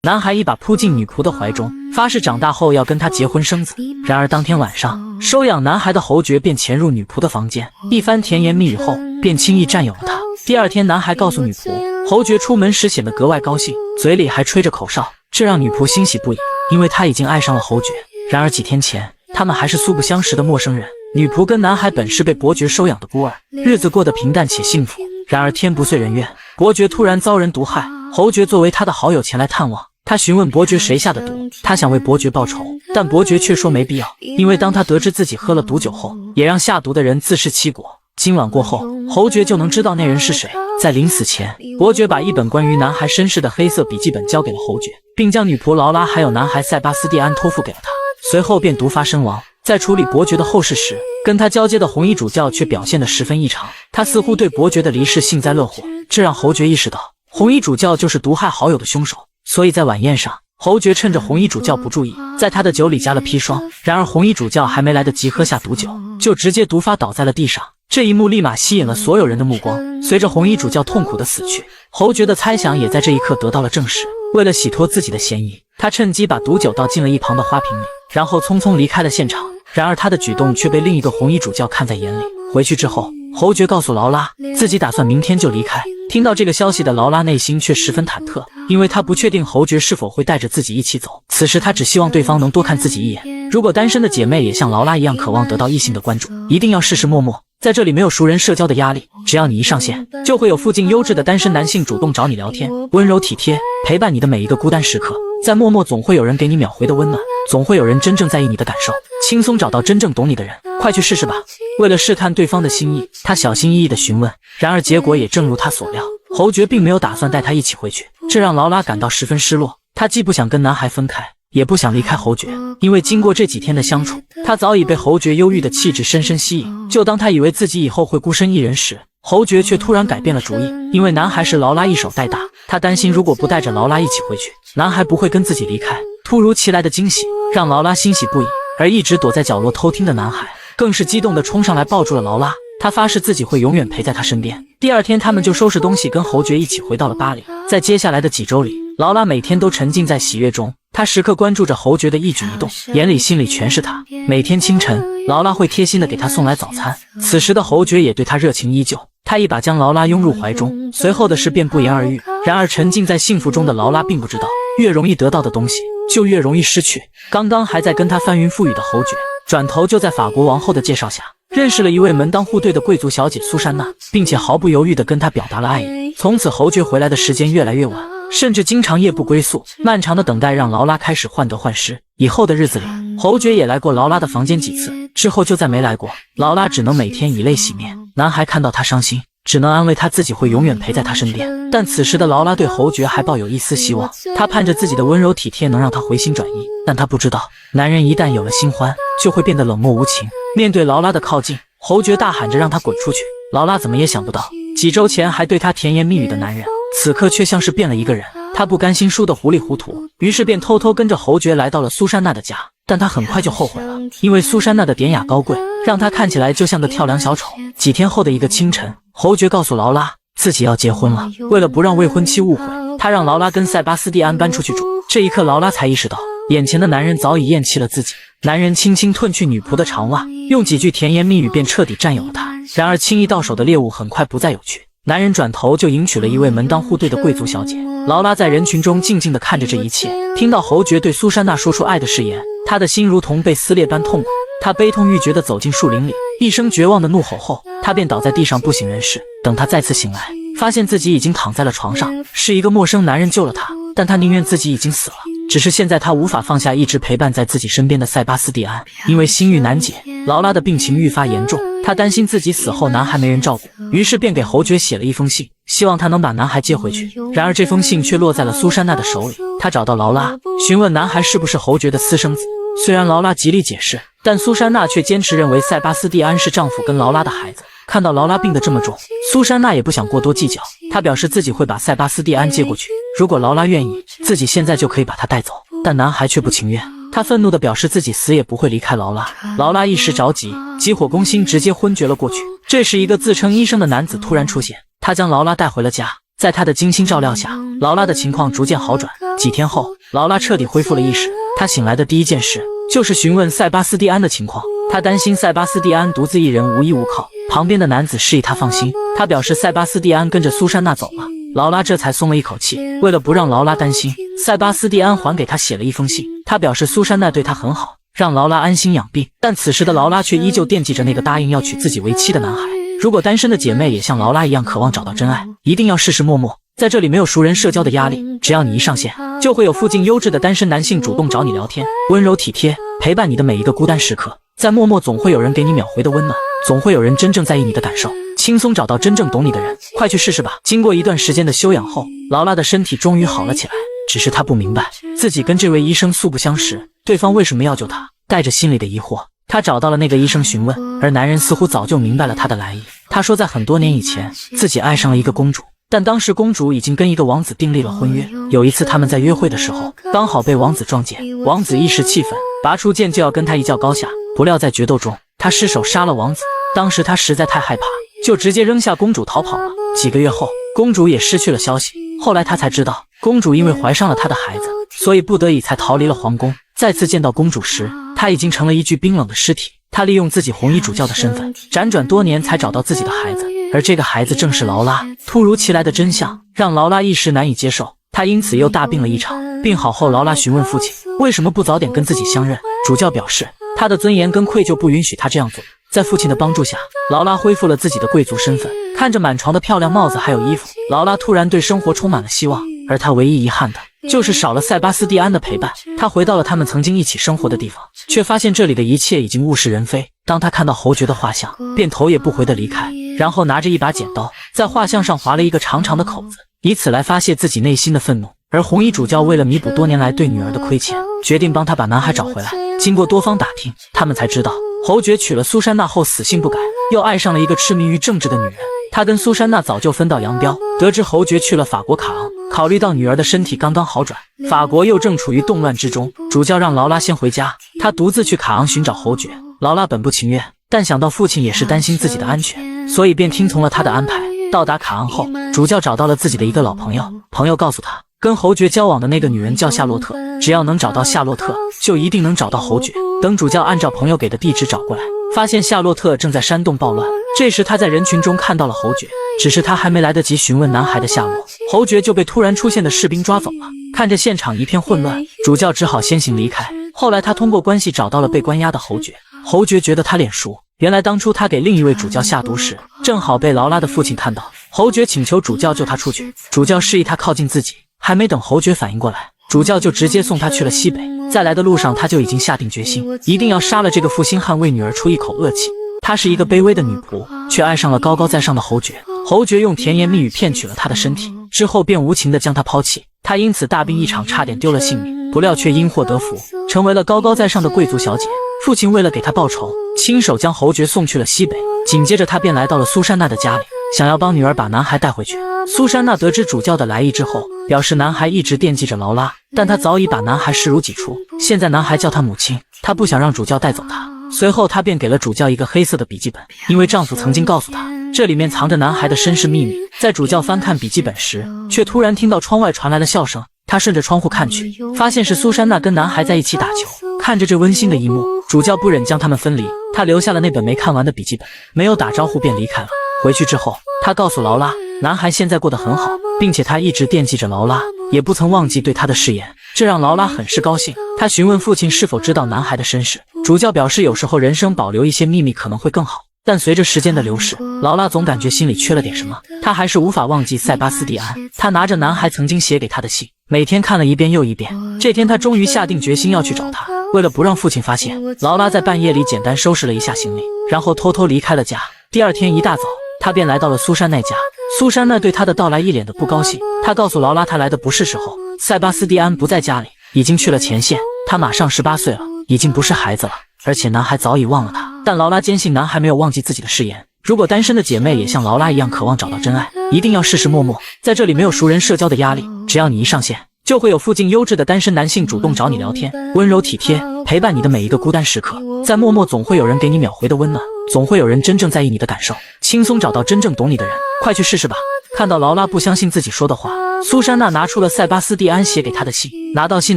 男孩一把扑进女仆的怀中，发誓长大后要跟她结婚生子。然而当天晚上，收养男孩的侯爵便潜入女仆的房间，一番甜言蜜语后，便轻易占有了她。第二天，男孩告诉女仆，侯爵出门时显得格外高兴，嘴里还吹着口哨，这让女仆欣喜不已，因为她已经爱上了侯爵。然而几天前，他们还是素不相识的陌生人。女仆跟男孩本是被伯爵收养的孤儿，日子过得平淡且幸福。然而天不遂人愿，伯爵突然遭人毒害，侯爵作为他的好友前来探望。他询问伯爵谁下的毒，他想为伯爵报仇，但伯爵却说没必要，因为当他得知自己喝了毒酒后，也让下毒的人自食其果。今晚过后，侯爵就能知道那人是谁。在临死前，伯爵把一本关于男孩身世的黑色笔记本交给了侯爵，并将女仆劳拉还有男孩塞巴斯蒂安托付给了他，随后便毒发身亡。在处理伯爵的后事时，跟他交接的红衣主教却表现得十分异常，他似乎对伯爵的离世幸灾乐祸，这让侯爵意识到红衣主教就是毒害好友的凶手。所以在晚宴上，侯爵趁着红衣主教不注意，在他的酒里加了砒霜。然而红衣主教还没来得及喝下毒酒，就直接毒发倒在了地上。这一幕立马吸引了所有人的目光。随着红衣主教痛苦的死去，侯爵的猜想也在这一刻得到了证实。为了洗脱自己的嫌疑，他趁机把毒酒倒进了一旁的花瓶里，然后匆匆离开了现场。然而他的举动却被另一个红衣主教看在眼里。回去之后，侯爵告诉劳拉，自己打算明天就离开。听到这个消息的劳拉内心却十分忐忑，因为她不确定侯爵是否会带着自己一起走。此时她只希望对方能多看自己一眼。如果单身的姐妹也像劳拉一样渴望得到异性的关注，一定要试试陌陌。在这里没有熟人社交的压力，只要你一上线，就会有附近优质的单身男性主动找你聊天，温柔体贴，陪伴你的每一个孤单时刻。在陌陌总会有人给你秒回的温暖，总会有人真正在意你的感受，轻松找到真正懂你的人，快去试试吧。为了试探对方的心意，他小心翼翼地询问，然而结果也正如他所料，侯爵并没有打算带他一起回去，这让劳拉感到十分失落。他既不想跟男孩分开，也不想离开侯爵，因为经过这几天的相处，他早已被侯爵忧郁的气质深深吸引。就当他以为自己以后会孤身一人时，侯爵却突然改变了主意，因为男孩是劳拉一手带大，他担心如果不带着劳拉一起回去，男孩不会跟自己离开。突如其来的惊喜让劳拉欣喜不已，而一直躲在角落偷听的男孩更是激动地冲上来抱住了劳拉，他发誓自己会永远陪在她身边。第二天，他们就收拾东西跟侯爵一起回到了巴黎。在接下来的几周里，劳拉每天都沉浸在喜悦中，她时刻关注着侯爵的一举一动，眼里心里全是他。每天清晨，劳拉会贴心地给他送来早餐，此时的侯爵也对他热情依旧，他一把将劳拉拥入怀中，随后的事便不言而喻。然而沉浸在幸福中的劳拉并不知道，越容易得到的东西就越容易失去。刚刚还在跟他翻云覆雨的侯爵，转头就在法国王后的介绍下认识了一位门当户对的贵族小姐苏珊娜，并且毫不犹豫地跟她表达了爱意。从此侯爵回来的时间越来越晚，甚至经常夜不归宿。漫长的等待让劳拉开始患得患失。以后的日子里，侯爵也来过劳拉的房间几次，之后就再没来过。劳拉只能每天以泪洗面。男孩看到她伤心，只能安慰她自己会永远陪在她身边。但此时的劳拉对侯爵还抱有一丝希望，她盼着自己的温柔体贴能让他回心转意。但她不知道，男人一旦有了新欢，就会变得冷漠无情。面对劳拉的靠近，侯爵大喊着让她滚出去。劳拉怎么也想不到，几周前还对她甜言蜜语的男人，此刻却像是变了一个人。她不甘心输得糊里糊涂，于是便偷偷跟着侯爵来到了苏珊娜的家。但她很快就后悔了，因为苏珊娜的典雅高贵，让她看起来就像个跳梁小丑。几天后的一个清晨，侯爵告诉劳拉自己要结婚了。为了不让未婚妻误会，他让劳拉跟塞巴斯蒂安搬出去住。这一刻，劳拉才意识到眼前的男人早已厌弃了自己。男人轻轻褪去女仆的长袜，用几句甜言蜜语便彻底占有了她。然而轻易到手的猎物很快不再有趣，男人转头就迎娶了一位门当户对的贵族小姐。劳拉在人群中静静地看着这一切，听到侯爵对苏珊娜说出爱的誓言，她的心如同被撕裂般痛苦。她悲痛欲绝地走进树林里，一声绝望的怒吼后，她便倒在地上不省人事。等她再次醒来，发现自己已经躺在了床上，是一个陌生男人救了她，但她宁愿自己已经死了。只是现在她无法放下一直陪伴在自己身边的塞巴斯蒂安，因为心欲难解，劳拉的病情愈发严重，她担心自己死后男孩没人照顾，于是便给侯爵写了一封信，希望他能把男孩接回去。然而这封信却落在了苏珊娜的手里，她找到劳拉，询问男孩是不是侯爵的私生子。虽然劳拉极力解释，但苏珊娜却坚持认为塞巴斯蒂安是丈夫跟劳拉的孩子。看到劳拉病得这么重，苏珊娜也不想过多计较，她表示自己会把塞巴斯蒂安接过去，如果劳拉愿意，自己现在就可以把他带走。但男孩却不情愿，他愤怒地表示自己死也不会离开劳拉。劳拉一时着急，急火攻心，直接昏厥了过去。这时一个自称医生的男子突然出现，他将劳拉带回了家。在他的精心照料下，劳拉的情况逐渐好转。几天后，劳拉彻底恢复了意识。她醒来的第一件事就是询问塞巴斯蒂安的情况。她担心塞巴斯蒂安独自一人无依无靠，旁边的男子示意她放心，他表示塞巴斯蒂安跟着苏珊娜走了。劳拉这才松了一口气。为了不让劳拉担心，塞巴斯蒂安还给她写了一封信，他表示苏珊娜对他很好，让劳拉安心养病。但此时的劳拉却依旧惦记着那个答应要娶自己为妻的男孩。如果单身的姐妹也像劳拉一样渴望找到真爱，一定要试试陌陌。在这里没有熟人社交的压力，只要你一上线，就会有附近优质的单身男性主动找你聊天，温柔体贴，陪伴你的每一个孤单时刻。在陌陌总会有人给你秒回的温暖，总会有人真正在意你的感受，轻松找到真正懂你的人，快去试试吧。经过一段时间的休养后，劳拉的身体终于好了起来，只是她不明白自己跟这位医生素不相识，对方为什么要救她。带着心里的疑惑，她找到了那个医生询问，而男人似乎早就明白了她的来意。他说在很多年以前，自己爱上了一个公主，但当时公主已经跟一个王子订立了婚约。有一次他们在约会的时候，刚好被王子撞见，王子一时气愤，拔出剑就要跟他一较高下，不料在决斗中他失手杀了王子。当时他实在太害怕，就直接扔下公主逃跑了。几个月后，公主也失去了消息。后来他才知道，公主因为怀上了他的孩子，所以不得已才逃离了皇宫。再次见到公主时，她已经成了一具冰冷的尸体。他利用自己红衣主教的身份，辗转多年才找到自己的孩子，而这个孩子正是劳拉。突如其来的真相让劳拉一时难以接受，她因此又大病了一场。病好后，劳拉询问父亲为什么不早点跟自己相认，主教表示他的尊严跟愧疚不允许他这样做。在父亲的帮助下，劳拉恢复了自己的贵族身份。看着满床的漂亮帽子还有衣服，劳拉突然对生活充满了希望。而她唯一遗憾的就是少了塞巴斯蒂安的陪伴。她回到了他们曾经一起生活的地方，却发现这里的一切已经物是人非。当她看到侯爵的画像，便头也不回地离开，然后拿着一把剪刀在画像上划了一个长长的口子，以此来发泄自己内心的愤怒。而红衣主教为了弥补多年来对女儿的亏欠，决定帮她把男孩找回来。经过多方打听，他们才知道侯爵娶了苏珊娜后死性不改，又爱上了一个痴迷于政治的女人。他跟苏珊娜早就分道扬镳。得知侯爵去了法国卡昂，考虑到女儿的身体刚刚好转，法国又正处于动乱之中，主教让劳拉先回家，他独自去卡昂寻找侯爵。劳拉本不情愿，但想到父亲也是担心自己的安全，所以便听从了他的安排。到达卡昂后，主教找到了自己的一个老朋友，朋友告诉他，跟侯爵交往的那个女人叫夏洛特，只要能找到夏洛特，就一定能找到侯爵。等主教按照朋友给的地址找过来，发现夏洛特正在煽动暴乱。这时他在人群中看到了侯爵，只是他还没来得及询问男孩的下落，侯爵就被突然出现的士兵抓走了。看着现场一片混乱，主教只好先行离开。后来他通过关系找到了被关押的侯爵，侯爵觉得他脸熟，原来当初他给另一位主教下毒时，正好被劳拉的父亲看到。侯爵请求主教救他出去，主教示意他靠近自己，还没等侯爵反应过来，主教就直接送他去了西北。在来的路上，他就已经下定决心，一定要杀了这个负心汉，为女儿出一口恶气。她是一个卑微的女仆，却爱上了高高在上的侯爵。侯爵用甜言蜜语骗取了她的身体，之后便无情地将她抛弃。她因此大病一场，差点丢了性命，不料却因祸得福，成为了高高在上的贵族小姐。父亲为了给她报仇，亲手将侯爵送去了西北。紧接着他便来到了苏珊娜的家里，想要帮女儿把男孩带回去。苏珊娜得知主教的来意之后，表示男孩一直惦记着劳拉，但她早已把男孩视如己出。现在男孩叫她母亲，她不想让主教带走他。随后她便给了主教一个黑色的笔记本，因为丈夫曾经告诉她，这里面藏着男孩的身世秘密。在主教翻看笔记本时，却突然听到窗外传来了笑声。他顺着窗户看去，发现是苏珊娜跟男孩在一起打球。看着这温馨的一幕，主教不忍将他们分离，他留下了那本没看完的笔记本，没有打招呼便离开了。回去之后，他告诉劳拉，男孩现在过得很好，并且他一直惦记着劳拉，也不曾忘记对他的誓言，这让劳拉很是高兴。他询问父亲是否知道男孩的身世，主教表示有时候人生保留一些秘密可能会更好。但随着时间的流逝，劳拉总感觉心里缺了点什么，她还是无法忘记塞巴斯蒂安。她拿着男孩曾经写给她的信，每天看了一遍又一遍。这天她终于下定决心要去找他。为了不让父亲发现，劳拉在半夜里简单收拾了一下行李，然后偷偷离开了家。第二天一大早，她便来到了苏珊娜家。苏珊娜对她的到来一脸的不高兴，她告诉劳拉她来的不是时候，塞巴斯蒂安不在家里，已经去了前线，他马上18岁了，已经不是孩子了，而且男孩早已忘了他。但劳拉坚信男孩没有忘记自己的誓言。如果单身的姐妹也像劳拉一样渴望找到真爱，一定要试试陌陌。在这里没有熟人社交的压力，只要你一上线，就会有附近优质的单身男性主动找你聊天，温柔体贴，陪伴你的每一个孤单时刻。在陌陌总会有人给你秒回的温暖，总会有人真正在意你的感受，轻松找到真正懂你的人，快去试试吧。看到劳拉不相信自己说的话，苏珊娜拿出了塞巴斯蒂安写给她的信。拿到信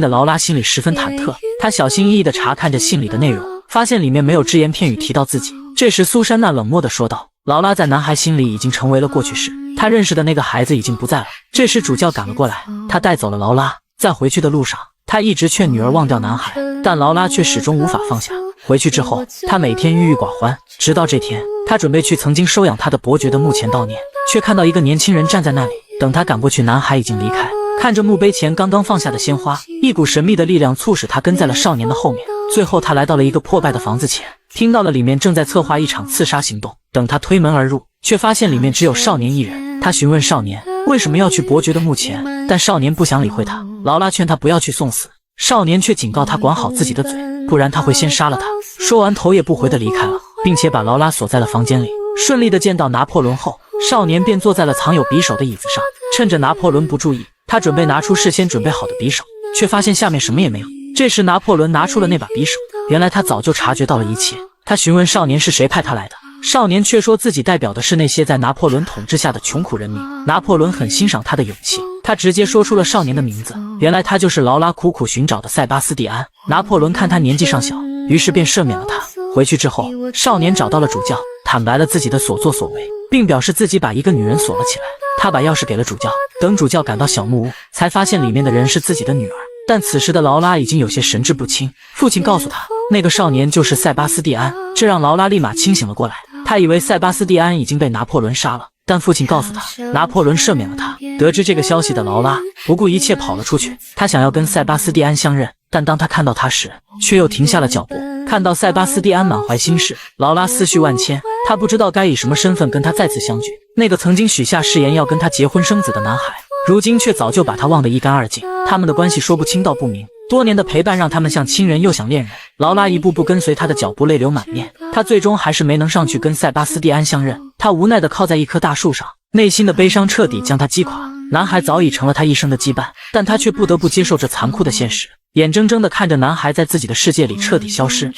的劳拉心里十分忐忑，她小心翼翼地查看着信里的内容，发现里面没有只言片语提到自己。这时苏珊娜冷漠地说道：劳拉在男孩心里已经成为了过去式，他认识的那个孩子已经不在了。这时主教赶了过来，他带走了劳拉。在回去的路上，他一直劝女儿忘掉男孩，但劳拉却始终无法放下。回去之后，他每天郁郁寡欢，直到这天，他准备去曾经收养他的伯爵的墓前悼念，却看到一个年轻人站在那里。等他赶过去，男孩已经离开。看着墓碑前刚刚放下的鲜花，一股神秘的力量促使他跟在了少年的后面。最后他来到了一个破败的房子前，听到了里面正在策划一场刺杀行动。等他推门而入，却发现里面只有少年一人。他询问少年为什么要去伯爵的墓前，但少年不想理会他。劳拉劝他不要去送死，少年却警告他管好自己的嘴，不然他会先杀了他。说完头也不回地离开了，并且把劳拉锁在了房间里。顺利地见到拿破仑后，少年便坐在了藏有匕首的椅子上。趁着拿破仑不注意，他准备拿出事先准备好的匕首，却发现下面什么也没有。这时拿破仑拿出了那把匕首，原来他早就察觉到了一切。他询问少年是谁派他来的，少年却说自己代表的是那些在拿破仑统治下的穷苦人民。拿破仑很欣赏他的勇气，他直接说出了少年的名字，原来他就是劳拉苦苦寻找的塞巴斯蒂安。拿破仑看他年纪尚小，于是便赦免了他。回去之后，少年找到了主教，坦白了自己的所作所为，并表示自己把一个女人锁了起来。他把钥匙给了主教，等主教赶到小木屋，才发现里面的人是自己的女儿。但此时的劳拉已经有些神志不清，父亲告诉他，那个少年就是塞巴斯蒂安，这让劳拉立马清醒了过来。他以为塞巴斯蒂安已经被拿破仑杀了，但父亲告诉他，拿破仑赦免了他。得知这个消息的劳拉不顾一切跑了出去，他想要跟塞巴斯蒂安相认，但当他看到他时，却又停下了脚步。看到塞巴斯蒂安满怀心事，劳拉思绪万千，他不知道该以什么身份跟他再次相聚。那个曾经许下誓言要跟他结婚生子的男孩，如今却早就把他忘得一干二净。他们的关系说不清道不明，多年的陪伴让他们像亲人又像恋人。劳拉一步步跟随他的脚步，泪流满面。他最终还是没能上去跟塞巴斯蒂安相认，他无奈地靠在一棵大树上，内心的悲伤彻底将他击垮。男孩早已成了他一生的羁绊，但他却不得不接受这残酷的现实，眼睁睁地看着男孩在自己的世界里彻底消失。